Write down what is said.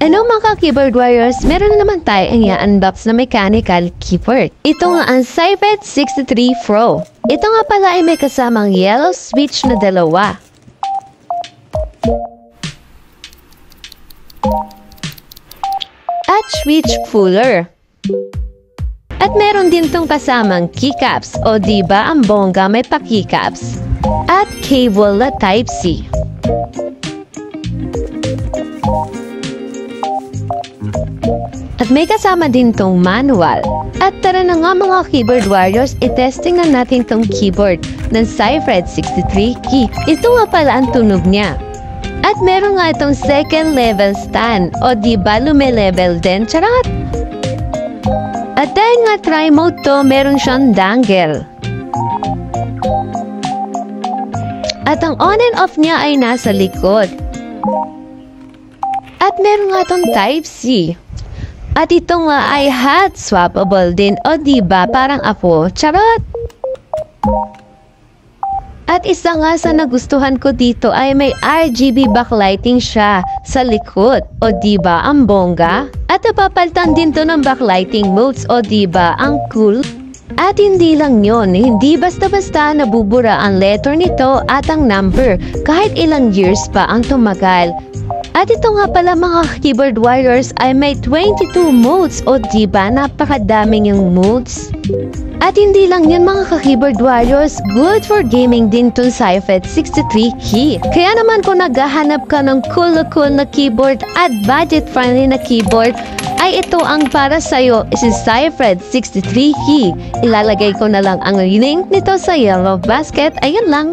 Hello mga keyboard warriors, meron na naman tayo ang i-unbox na mechanical keyboard. Ito nga ang Cyfed 63 Pro. Ito nga pala ay may kasamang yellow switch na dalawa. At switch puller. At meron din tong kasamang keycaps o diba ang bongga may pa-keycaps. At cable na Type-C. At may kasama din tong manual. At tara na nga mga keyboard warriors, i-testing na natin tong keyboard ng Cyfed 63 key. Ito nga pala ang tunog niya. At meron nga itong second level stand o diba lume-level din, charot! At dahil nga tri-mode to, meron siyang dangle. At ang on and off niya ay nasa likod. At meron nga itong Type-C. At ito nga ay hot swappable din o diba parang apo, charot! At isa nga sa nagustuhan ko dito ay may RGB backlighting siya sa likod o diba ang bongga? At napapalitan din to ng backlighting modes o diba ang cool? At hindi lang yon, hindi basta-basta nabubura ang letter nito at ang number kahit ilang years pa ang tumagal. At ito nga pala mga keyboard warriors ay may 22 modes o diba napakadaming yung modes. At hindi lang yun mga ka-keyboard warriors, good for gaming din tong Cyfed 63 key. Kaya naman kung naghahanap ka ng cool na keyboard at budget-friendly na keyboard, ay ito ang para sa'yo, si Cyfed 63 key. Ilalagay ko na lang ang link nito sa yellow basket. Ayun lang.